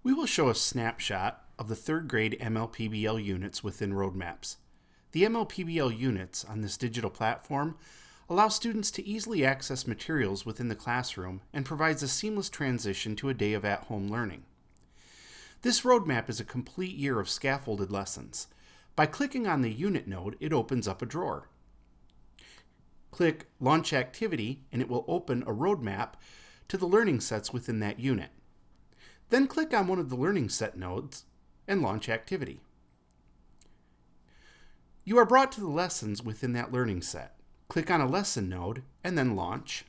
We will show a snapshot of the third grade ML-PBL units within roadmaps. The ML-PBL units on this digital platform allow students to easily access materials within the classroom and provides a seamless transition to a day of at-home learning. This roadmap is a complete year of scaffolded lessons. By clicking on the unit node, it opens up a drawer. Click Launch Activity and it will open a roadmap to the learning sets within that unit. Then click on one of the learning set nodes and launch activity. You are brought to the lessons within that learning set. Click on a lesson node and then launch.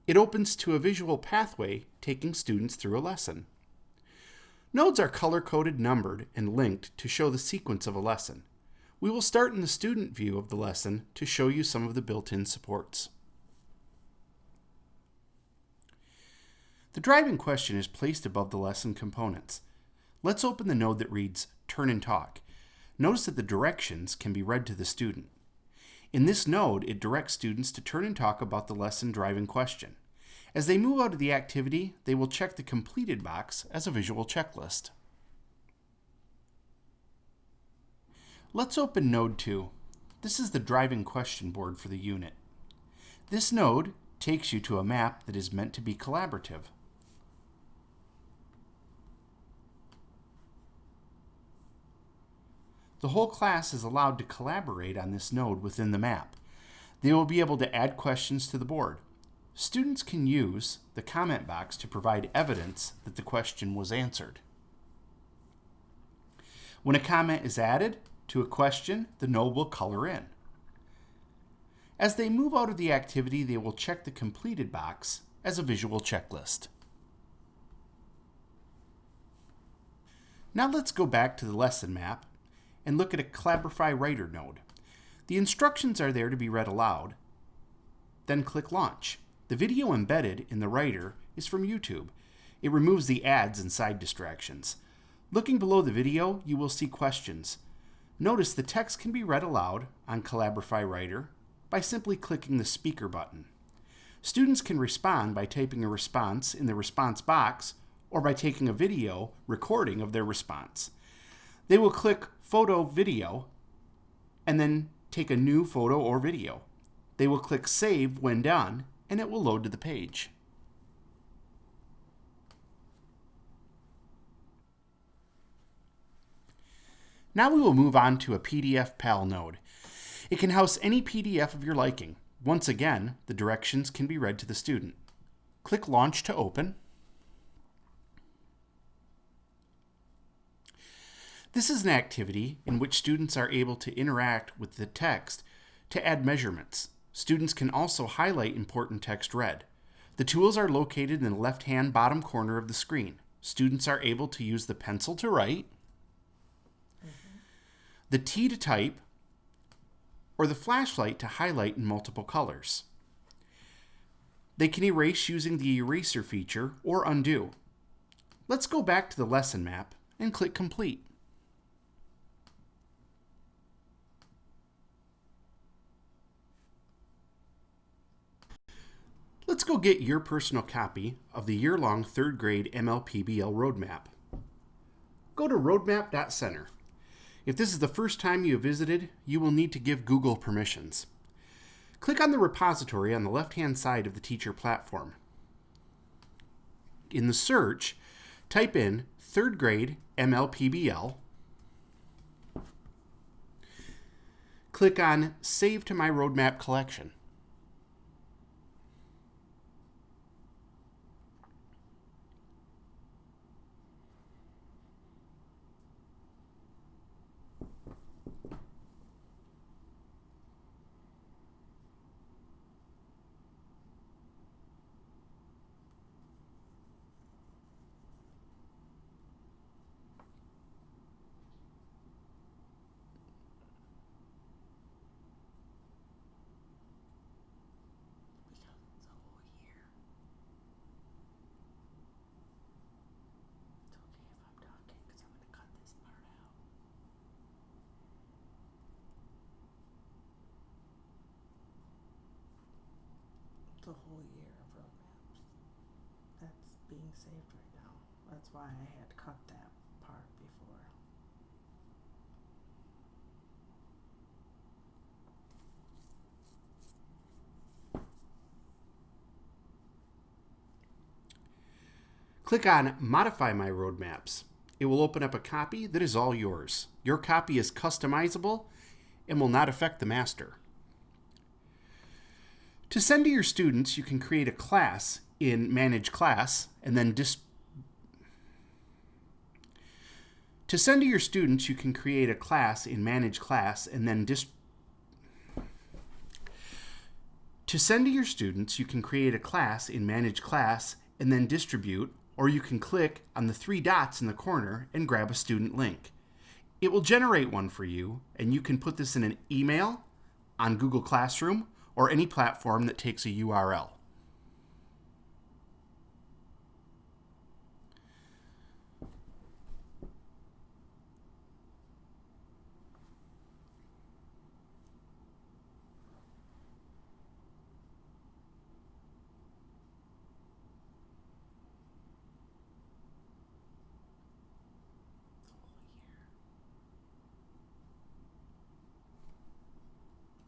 It opens to a visual pathway taking students through a lesson. Nodes are color-coded, numbered, and linked to show the sequence of a lesson. We will start in the student view of the lesson to show you some of the built-in supports. The driving question is placed above the lesson components. Let's open the node that reads Turn and Talk. Notice that the directions can be read to the student. In this node, it directs students to turn and talk about the lesson driving question. As they move out of the activity, they will check the completed box as a visual checklist. Let's open Node 2. This is the driving question board for the unit. This node takes you to a map that is meant to be collaborative. The whole class is allowed to collaborate on this node within the map. They will be able to add questions to the board. Students can use the comment box to provide evidence that the question was answered. When a comment is added to a question, the node will color in. As they move out of the activity, they will check the completed box as a visual checklist. Now let's go back to the lesson map and look at a Collaborator node. The instructions are there to be read aloud. Then click Launch. The video embedded in the writer is from YouTube. It removes the ads and side distractions. Looking below the video, you will see questions. Notice the text can be read aloud on Collaborator by simply clicking the speaker button. Students can respond by typing a response in the response box or by taking a video recording of their response. They will click Photo Video and then take a new photo or video. They will click Save when done and it will load to the page. Now we will move on to a PDF-PAL node. It can house any PDF of your liking. Once again, the directions can be read to the student. Click Launch to open. This is an activity in which students are able to interact with the text to add measurements. Students can also highlight important text read. The tools are located in the left-hand bottom corner of the screen. Students are able to use the pencil to write, the T to type, or the flashlight to highlight in multiple colors. They can erase using the eraser feature or undo. Let's go back to the lesson map and click Complete. Let's go get your personal copy of the year-long third grade ML-PBL roadmap. Go to roadmap.center. If this is the first time you have visited, you will need to give Google permissions. Click on the repository on the left-hand side of the teacher platform. In the search, type in third grade ML-PBL. Click on Save to my roadmap collection. The whole year of roadmaps. That's being saved right now. That's why I had cut that part before. Click on Modify My Roadmaps. It will open up a copy that is all yours. Your copy is customizable and will not affect the master. To send to your students, you can create a class in Manage Class and then To send to your students, you can create a class in Manage Class and then To send to your students, you can create a class in Manage Class and then distribute, or you can click on the 3 dots in the corner and grab a student link. It will generate one for you, and you can put this in an email, on Google Classroom, or any platform that takes a URL.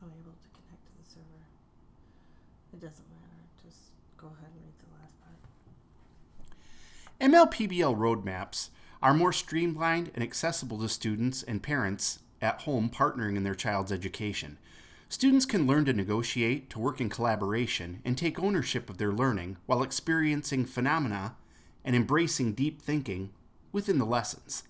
I'm able to connect to the server. It doesn't matter. Just go ahead and read the last part. ML-PBL roadmaps are more streamlined and accessible to students and parents at home partnering in their child's education. Students can learn to negotiate, to work in collaboration, and take ownership of their learning while experiencing phenomena and embracing deep thinking within the lessons.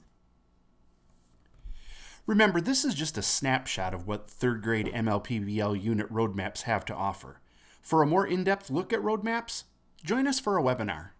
Remember, this is just a snapshot of what 3rd grade ML-PBL unit roadmaps have to offer. For a more in-depth look at roadmaps, join us for a webinar.